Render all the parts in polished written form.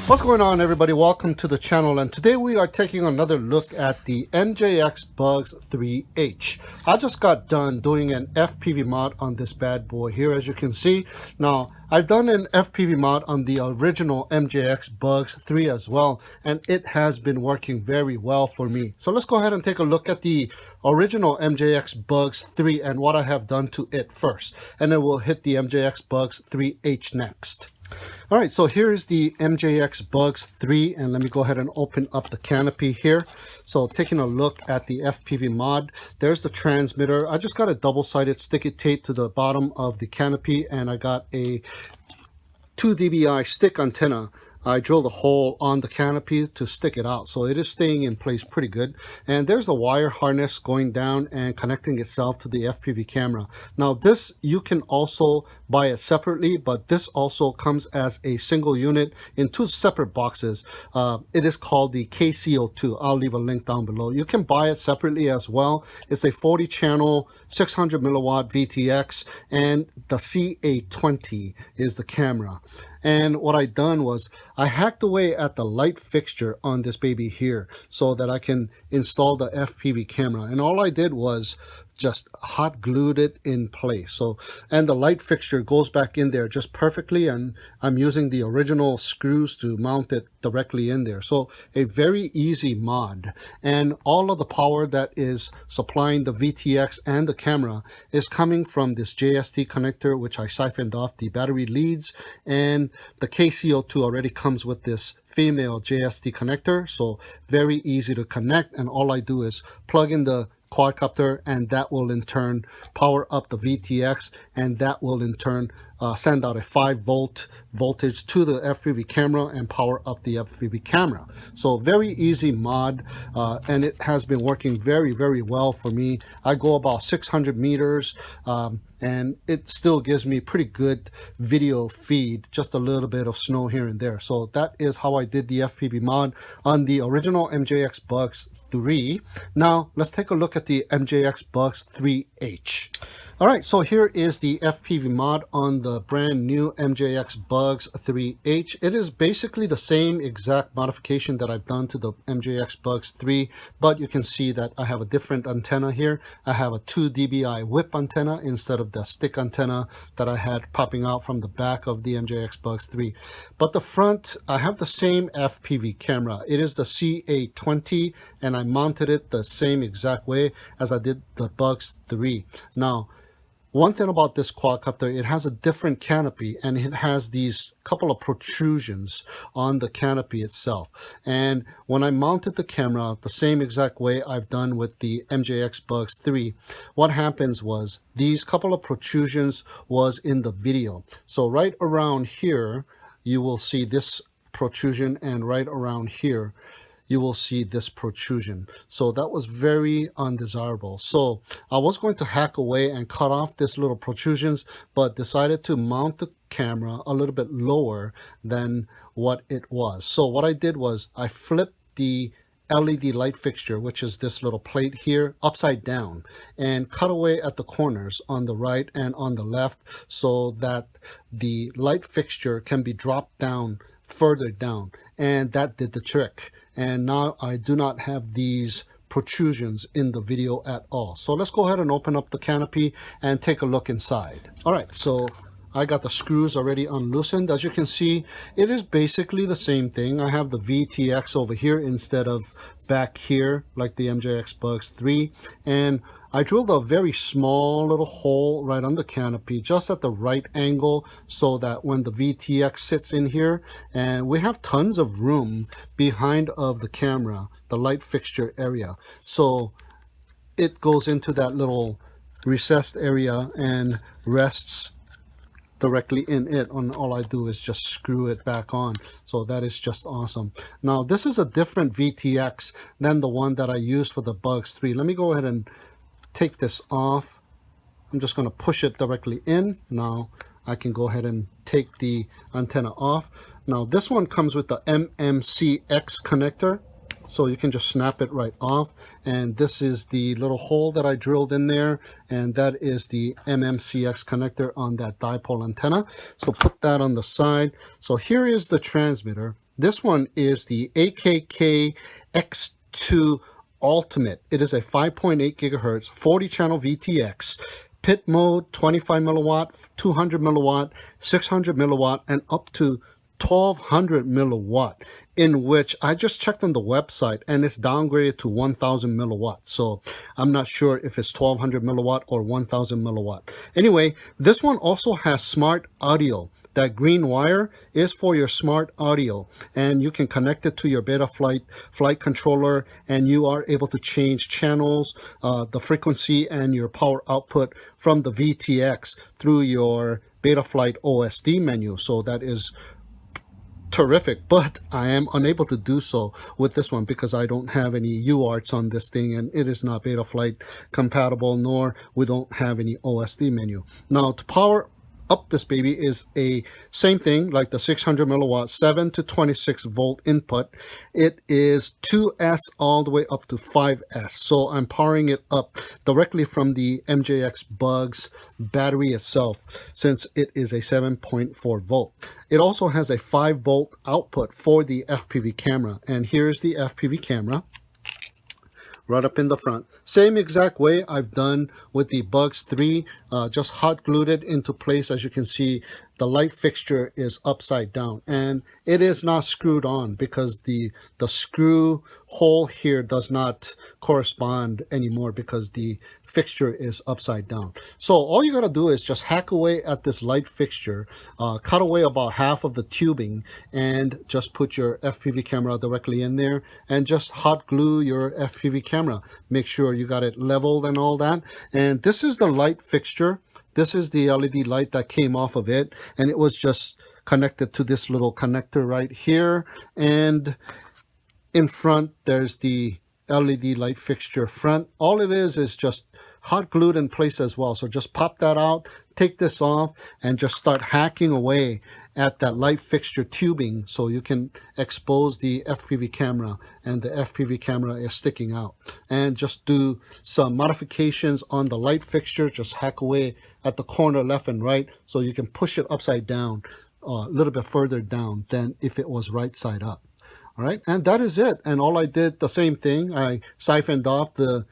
What's going on, everybody? Welcome to the channel, and today we are taking another look at the MjxBugs 3H. I just got done doing an FPV mod on this bad boy here, as you can see. Now, I've done an FPV mod on the original MjxBugs 3 as well, and it has been working very well for me. So let's go ahead and take a look at the original MjxBugs 3 and what I have done to it first, and then we'll hit the MjxBugs 3H next. All right, so here's the MjxBugs 3, and let me go ahead and open up the canopy here. So taking a look at the FPV mod, there's the transmitter. I just got a double-sided sticky tape to the bottom of the canopy, and I got a 2 dBi stick antenna. I drilled a hole on the canopy to stick it out, so it is staying in place pretty good. And there's the wire harness going down and connecting itself to the FPV camera. Now this, you can also buy it separately, but this also comes as a single unit in 2 separate boxes. It is called the KCO2. I'll leave a link down below. You can buy it separately as well. It's a 40 channel 600 milliwatt VTX, and the CA20 is the camera. And what I done was I hacked away at the light fixture on this baby here so that I can install the FPV camera. And all I did was just hot glued it in place. So, and the light fixture goes back in there just perfectly, and I'm using the original screws to mount it directly in there. So a very easy mod, and all of the power that is supplying the VTX and the camera is coming from this JST connector, which I siphoned off the battery leads, and the KCO2 already comes with this female JST connector, so very easy to connect. And all I do is plug in the quadcopter, and that will in turn power up the VTX, and that will in turn send out a 5-volt voltage to the FPV camera and power up the FPV camera. So very easy mod, and it has been working very well for me. I go about 600 meters, and it still gives me pretty good video feed, just a little bit of snow here and there. So that is how I did the FPV mod on the original MjxBugs 3. Now let's take a look at the MjxBugs 3H. All right, so here is the FPV mod on the brand new MjxBugs 3H. It is basically the same exact modification that I've done to the MjxBugs 3, but you can see that I have a different antenna here. I have a 2 dBi whip antenna instead of the stick antenna that I had popping out from the back of the MjxBugs 3. But the front, I have the same FPV camera. It is the CA20, and I mounted it the same exact way as I did the Bugs 3. Now, one thing about this quadcopter, it has a different canopy, and it has these couple of protrusions on the canopy itself. And when I mounted the camera the same exact way I've done with the MjxBugs 3, what happens was these couple of protrusions was in the video. So right around here, you will see this protrusion, and right around here, you will see this protrusion. So that was very undesirable. So I was going to hack away and cut off this little protrusions, but decided to mount the camera a little bit lower than what it was. So what I did was I flipped the LED light fixture, which is this little plate here, upside down, and cut away at the corners on the right and on the left so that the light fixture can be dropped down further down, and that did the trick. And now I do not have these protrusions in the video at all. So let's go ahead and open up the canopy and take a look inside. All right, so I got the screws already unloosened. As you can see, it is basically the same thing. I have the VTX over here instead of back here like the MjxBugs 3, and I drilled a very small little hole right on the canopy, just at the right angle, so that when the VTX sits in here, and we have tons of room behind of the camera, the light fixture area, so it goes into that little recessed area and rests directly in it, and all I do is just screw it back on. So that is just awesome. Now this is a different VTX than the one that I used for the Bugs 3. Let me go ahead and take this off. I'm just going to push it directly in. Now I can go ahead and take the antenna off. Now this one comes with the MjxX connector, so you can just snap it right off. And this is the little hole that I drilled in there, and that is the MjxX connector on that dipole antenna. So put that on the side. So here is the transmitter. This one is the AKK X2 Ultimate. It is a 5.8 gigahertz 40 channel VTX. Pit mode, 25 milliwatt, 200 milliwatt, 600 milliwatt, and up to 1200 milliwatt, in which I just checked on the website and it's downgraded to 1000 milliwatt. So I'm not sure if it's 1200 milliwatt or 1000 milliwatt. Anyway, this one also has smart audio. That green wire is for your smart audio, and you can connect it to your Beta flight controller, and you are able to change channels, the frequency, and your power output from the VTX through your Beta Flight OSD menu. So that is terrific, but I am unable to do so with this one because I don't have any UARTs on this thing, and it is not Beta Flight compatible, nor we don't have any OSD menu. Now, to power up this baby is a same thing like the 600 milliwatt 7 to 26 volt input. It is 2S all the way up to 5S, so I'm powering it up directly from the MjxR Bugs battery itself, since it is a 7.4 volt. It also has a 5 volt output for the FPV camera, and here's the FPV camera right up in the front. Same exact way I've done with the Bugs 3, just hot glued it into place. As you can see, the light fixture is upside down, and it is not screwed on because the screw hole here does not correspond anymore because the fixture is upside down. So all you gotta do is just hack away at this light fixture, cut away about half of the tubing, and just put your FPV camera directly in there and just hot glue your FPV camera. Make sure you got it leveled and all that. And this is the light fixture. This is the LED light that came off of it, and it was just connected to this little connector right here. And in front, there's the LED light fixture front. All it is just hot glued in place as well. So just pop that out, take this off, and just start hacking away at that light fixture tubing so you can expose the FPV camera, and the FPV camera is sticking out. And just do some modifications on the light fixture. Just hack away at the corner left and right so you can push it upside down, a little bit further down than if it was right side up. All right, and that is it. And all I did, the same thing, I siphoned off the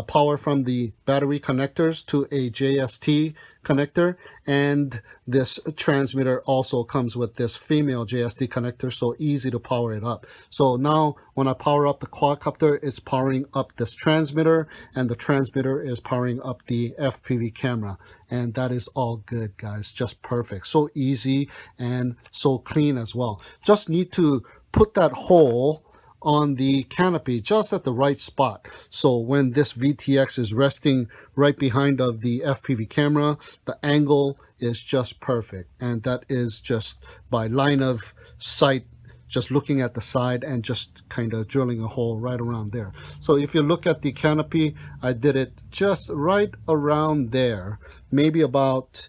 power from the battery connectors to a JST connector, and this transmitter also comes with this female JST connector, so easy to power it up. So now when I power up the quadcopter, it's powering up this transmitter, and the transmitter is powering up the FPV camera, and that is all good, guys. Just perfect. So easy and so clean as well. Just need to put that hole on the canopy just at the right spot, so when this VTX is resting right behind of the FPV camera, the angle is just perfect. And that is just by line of sight, just looking at the side and just kind of drilling a hole right around there. So if you look at the canopy, I did it just right around there, maybe about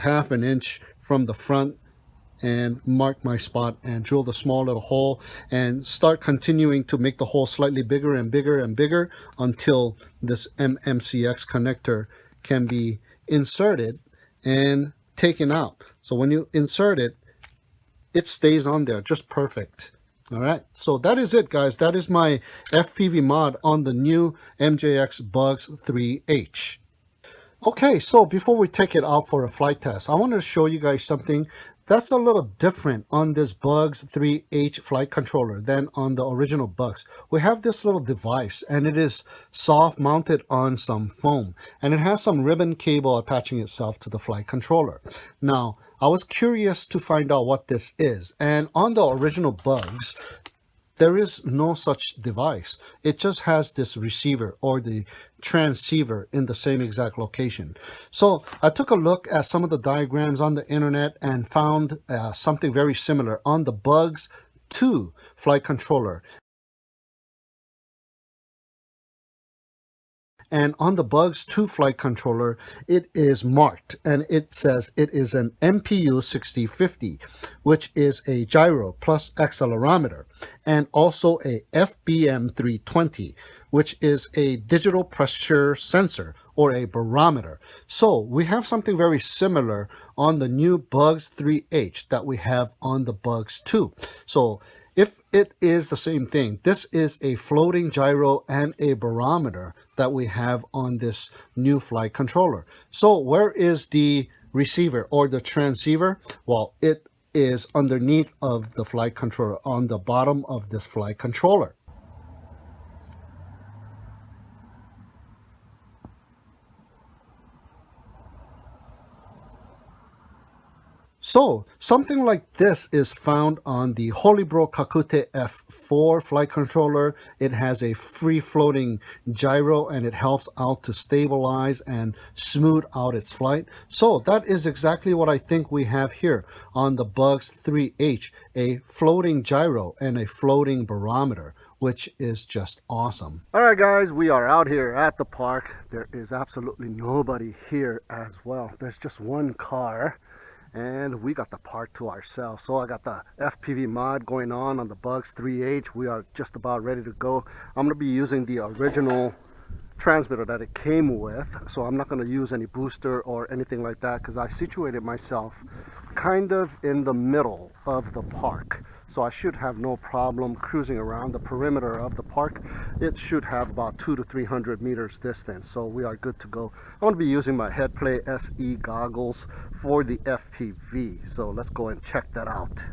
half an inch from the front, and mark my spot and drill the small little hole and start continuing to make the hole slightly bigger and bigger and bigger until this MjxR connector can be inserted and taken out. So when you insert it, it stays on there just perfect. All right, so that is it, guys. That is my FPV mod on the new MjxR Bugs 3H. Okay, so before we take it out for a flight test, I wanted to show you guys something that's a little different on this Bugs 3H flight controller than on the original Bugs. We have this little device, and it is soft mounted on some foam, and it has some ribbon cable attaching itself to the flight controller. Now, I was curious to find out what this is, and on the original Bugs, there is no such device. It just has this receiver or the transceiver in the same exact location. So I took a look at some of the diagrams on the internet and found something very similar on the Bugs 2 flight controller. And on the Bugs 2 flight controller, it is marked, and it says it is an MPU 6050, which is a gyro plus accelerometer, and also a FBM 320, which is a digital pressure sensor or a barometer. So we have something very similar on the new Bugs 3H that we have on the Bugs 2. So if it is the same thing, this is a floating gyro and a barometer that we have on this new flight controller. So where is the receiver or the transceiver? Well, it is underneath of the flight controller, on the bottom of this flight controller. So something like this is found on the Holybro Kakute F4 flight controller. It has a free floating gyro and it helps out to stabilize and smooth out its flight. So that is exactly what I think we have here on the Bugs 3H, a floating gyro and a floating barometer, which is just awesome. All right, guys, we are out here at the park. There is absolutely nobody here as well. There's just one car, and we got the park to ourselves. So I got the FPV mod going on the Bugs 3H. We are just about ready to go. I'm going to be using the original transmitter that it came with, so I'm not going to use any booster or anything like that, because I situated myself kind of in the middle of the park, so I should have no problem cruising around the perimeter of the park. It should have about 200 to 300 meters distance, so we are good to go. I'm going to be using my Headplay SE goggles for the FPV, so let's go and check that out.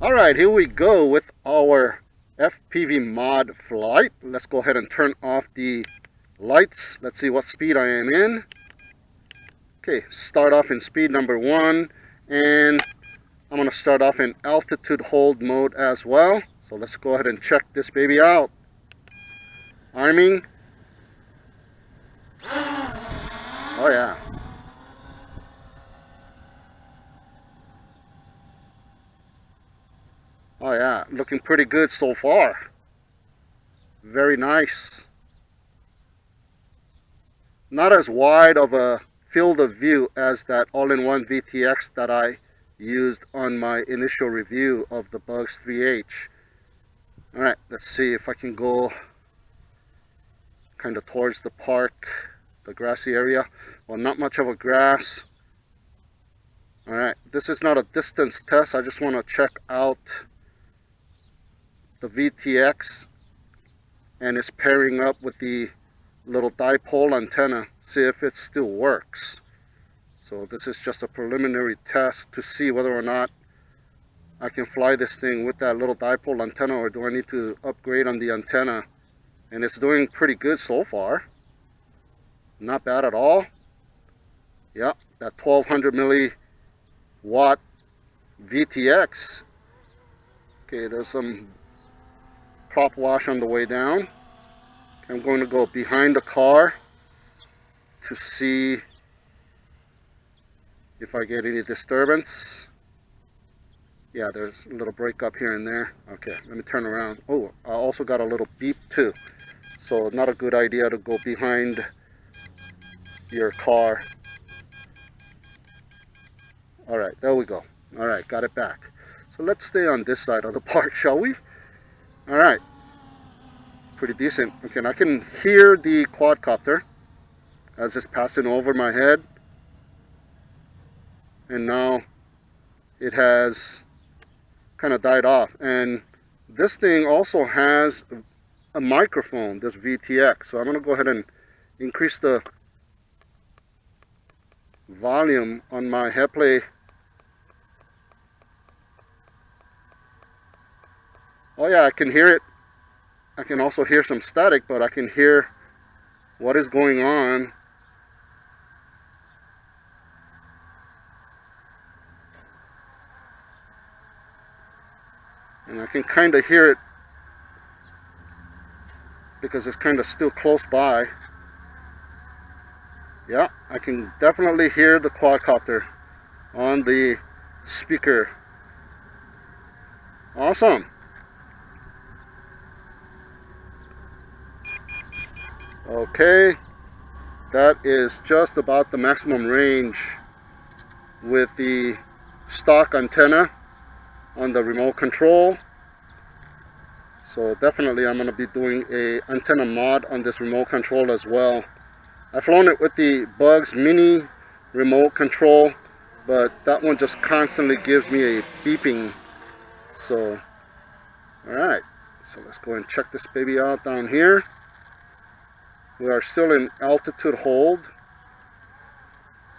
All right, here we go with our FPV Mod Flight. Let's go ahead and turn off the lights. Let's see what speed I am in. Okay, start off in speed number 1, and I'm going to start off in altitude hold mode as well. So let's go ahead and check this baby out. Arming. Oh yeah. Oh yeah, looking pretty good so far. Very nice. Not as wide of a field of view as that all-in-one VTX that I used on my initial review of the Bugs 3H. Alright, let's see if I can go kind of towards the park, the grassy area. Well, not much of a grass. Alright, this is not a distance test. I just want to check out the VTX and it's pairing up with the little dipole antenna, see if it still works. So this is just a preliminary test to see whether or not I can fly this thing with that little dipole antenna, or do I need to upgrade on the antenna. And it's doing pretty good so far. Not bad at all. Yep, that 1200 milliwatt VTX. Okay, there's some prop wash on the way down. I'm going to go behind the car to see if I get any disturbance. Yeah, there's a little break up here and there. Okay, let me turn around. Oh, I also got a little beep too. So not a good idea to go behind your car. All right, there we go. All right, got it back. So let's stay on this side of the park, shall we? All right. Pretty decent. Okay, and I can hear the quadcopter as it's passing over my head, and now it has kind of died off. And this thing also has a microphone, this VTX, so I'm going to go ahead and increase the volume on my Headplay. Oh yeah, I can hear it. I can also hear some static, but I can hear what is going on. And I can kind of hear it because it's kind of still close by. Yeah, I can definitely hear the quadcopter on the speaker. Awesome. Okay, that is just about the maximum range with the stock antenna on the remote control. So definitely I'm going to be doing a antenna mod on this remote control as well. I've flown it with the Bugs Mini remote control, but that one just constantly gives me a beeping. So Alright, so let's go and check this baby out down here. We are still in altitude hold.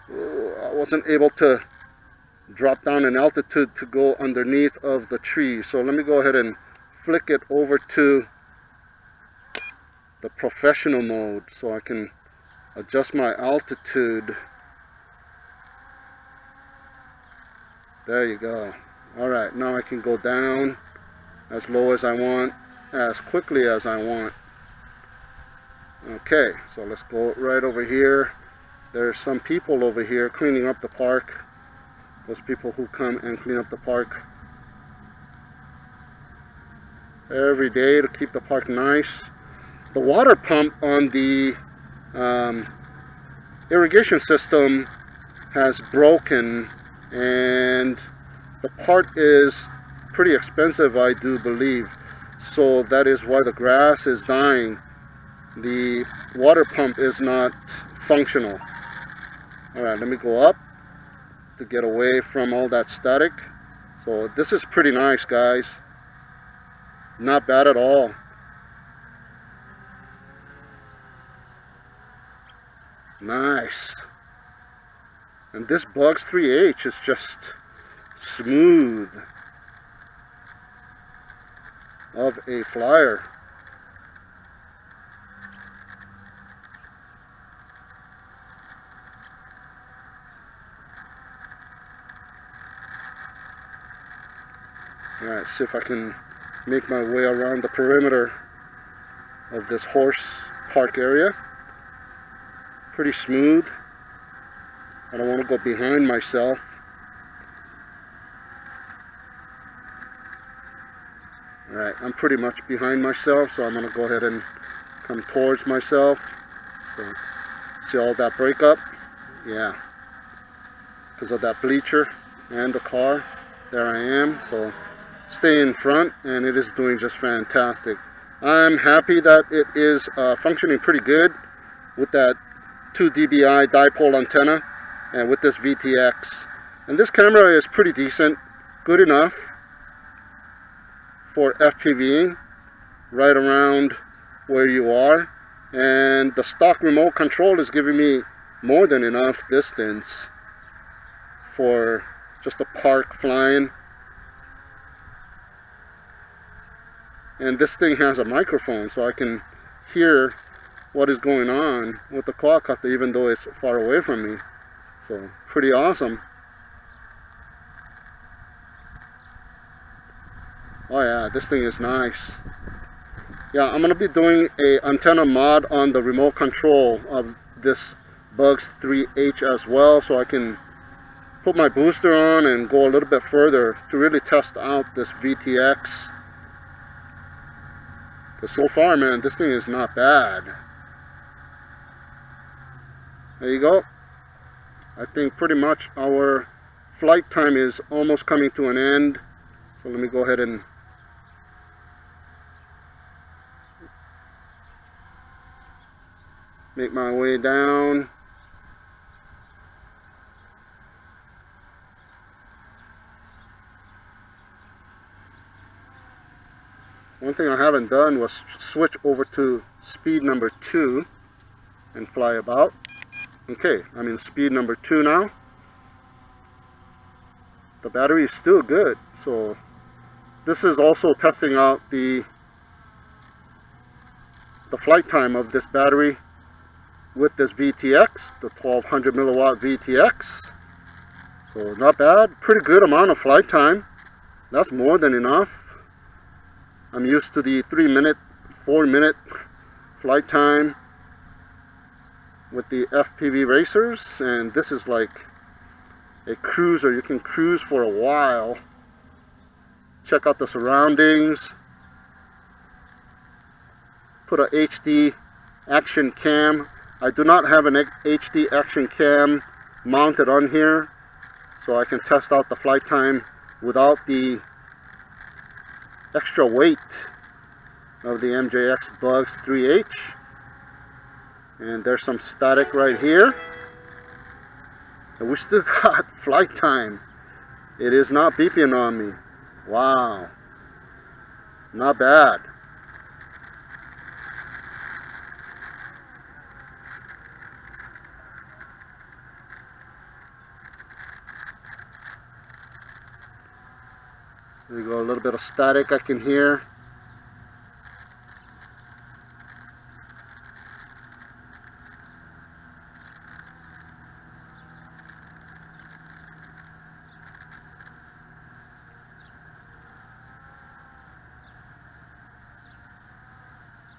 I wasn't able to drop down in altitude to go underneath of the tree, so let me go ahead and flick it over to the professional mode so I can adjust my altitude. There you go. Alright, now I can go down as low as I want, as quickly as I want. Okay, so let's go right over here. There's some people over here cleaning up the park. Those people who come and clean up the park every day to keep the park nice. The water pump on the irrigation system has broken, and the part is pretty expensive, I do believe. So that is why the grass is dying. The water pump is not functional. Alright, let me go up to get away from all that static. So this is pretty nice, guys. Not bad at all. Nice. And this Bugs 3H is just smooth of a flyer. Alright, see if I can make my way around the perimeter of this horse park area. Pretty smooth. I don't want to go behind myself. Alright, I'm pretty much behind myself, so I'm going to go ahead and come towards myself. So, see all that breakup? Yeah. Because of that bleacher and the car. There I am. So stay in front, and it is doing just fantastic. I'm happy that it is functioning pretty good with that 2 dBi dipole antenna and with this VTX. And this camera is pretty decent, good enough for FPVing right around where you are. And the stock remote control is giving me more than enough distance for just a park flying. And this thing has a microphone, so I can hear what is going on with the quadcopter even though it's far away from me. So pretty awesome. Oh yeah, this thing is nice. Yeah, I'm gonna be doing a antenna mod on the remote control of this Bugs 3H as well, so I can put my booster on and go a little bit further to really test out this VTX. But so far, man, this thing is not bad. There you go. I think pretty much our flight time is almost coming to an end. So let me go ahead and make my way down. One thing I haven't done was switch over to speed number 2 and fly about. Okay, I'm in speed number 2 now. The battery is still good, so this is also testing out the flight time of this battery with this VTX, the 1200 milliwatt VTX. So not bad, pretty good amount of flight time. That's more than enough. I'm used to the 3-minute, 4-minute flight time with the FPV racers, and this is like a cruiser. You can cruise for a while. Check out the surroundings. Put a HD action cam. I do not have an HD action cam mounted on here, so I can test out the flight time without the extra weight of the MjxR Bugs 3H. And there's some static right here, and we still got flight time. It is not beeping on me. Wow. Not bad. There you go, a little bit of static I can hear.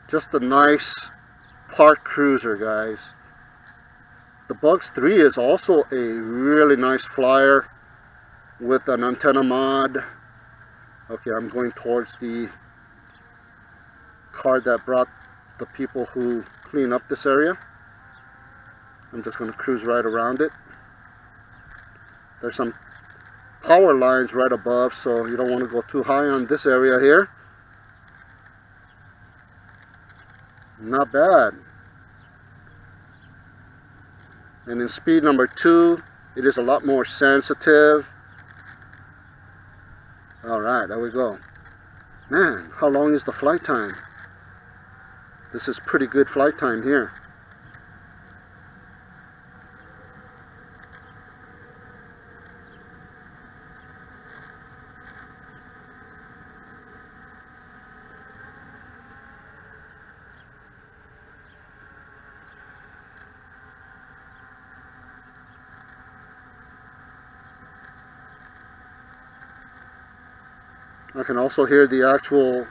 Just a nice park cruiser, guys. The Bugs 3 is also a really nice flyer with an antenna mod. Okay, I'm going towards the car that brought the people who clean up this area. I'm just going to cruise right around it. There's some power lines right above, so you don't want to go too high on this area here. Not bad. And in speed number 2, it is a lot more sensitive. Alright, there we go. Man, how long is the flight time? This is pretty good flight time here. I can also hear the actual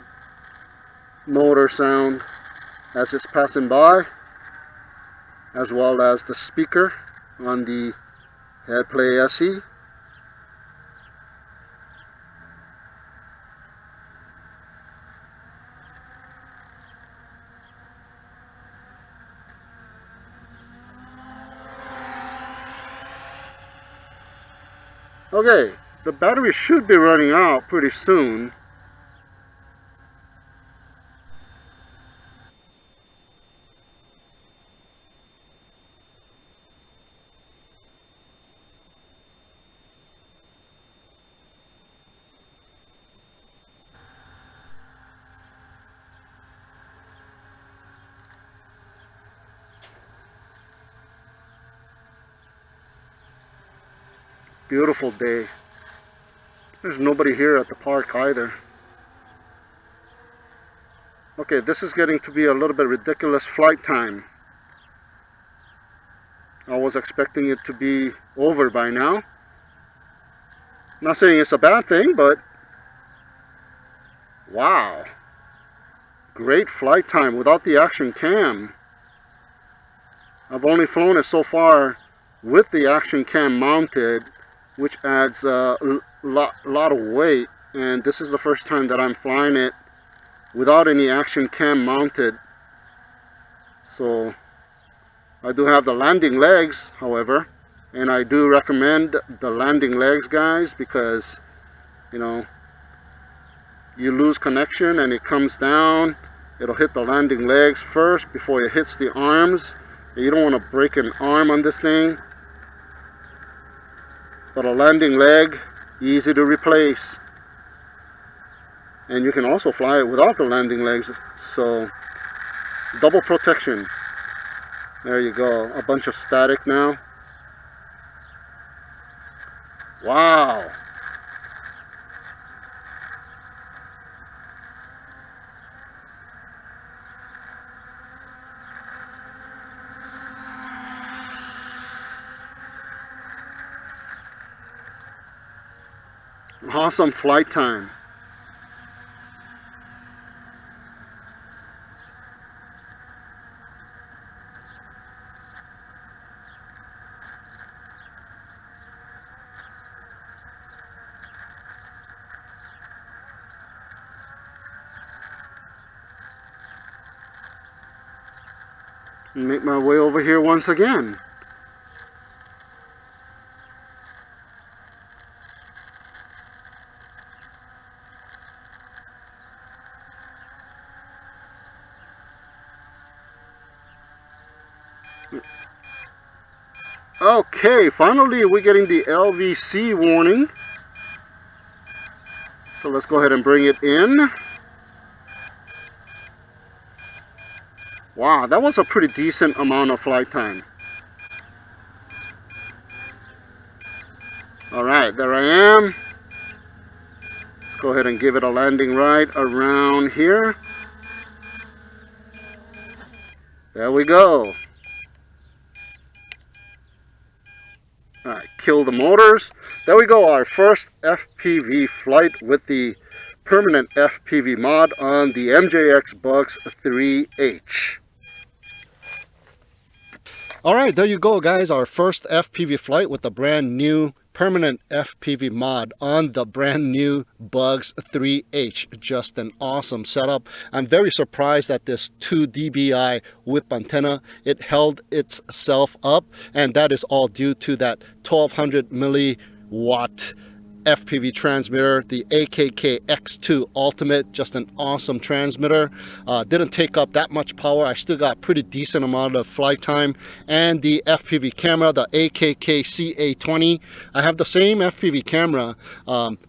motor sound as it's passing by, as well as the speaker on the Headplay SE. Okay, the battery should be running out pretty soon. Beautiful day. There's nobody here at the park either. Okay, this is getting to be a little bit ridiculous flight time. I was expecting it to be over by now. Not saying it's a bad thing, but wow. Great flight time without the action cam. I've only flown it so far with the action cam mounted, which adds a lot of weight, and this is the first time that I'm flying it without any action cam mounted. So I do have the landing legs, however, and I do recommend the landing legs, guys, because you know, you lose connection and it comes down, it'll hit the landing legs first before it hits the arms. You don't want to break an arm on this thing. But a landing leg, easy to replace. And you can also fly it without the landing legs, so double protection. There you go, a bunch of static now. Wow. Awesome flight time. Make my way over here once again. Okay, finally we're getting the LVC warning. So let's go ahead and bring it in. Wow, that was a pretty decent amount of flight time. Alright, there I am. Let's go ahead and give it a landing right around here. There we go. Alright, kill the motors. There we go, our first FPV flight with the permanent FPV mod on the MjxBugs 3H. Alright, there you go guys, our first FPV flight with the brand new permanent FPV mod on the brand new Bugs 3H. Just an awesome setup. I'm very surprised at this 2 dBi whip antenna. It held itself up, and that is all due to that 1200 milliwatt FPV transmitter, the AKK X2 Ultimate. Just an awesome transmitter. Didn't take up that much power. I still got pretty decent amount of flight time. And the FPV camera, the AKK CA20. I have the same FPV camera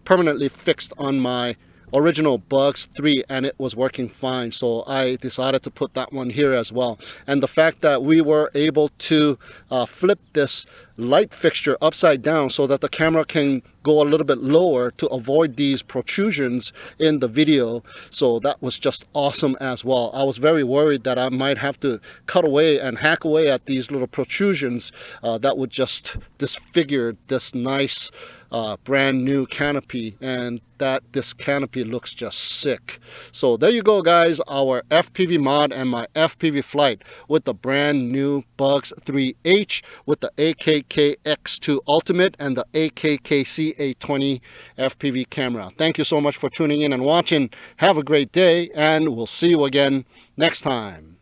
permanently fixed on my original Bugs 3, and it was working fine, so I decided to put that one here as well. And the fact that we were able to flip this light fixture upside down so that the camera can go a little bit lower to avoid these protrusions in the video, so that was just awesome as well. I was very worried that I might have to cut away and hack away at these little protrusions that would just disfigure this nice brand new canopy, and this canopy looks just sick. So there you go guys, our FPV mod and my FPV flight with the brand new Bugs 3H with the AKK X2 Ultimate and the AKK CA20 FPV camera. Thank you so much for tuning in and watching. Have a great day, and we'll see you again next time.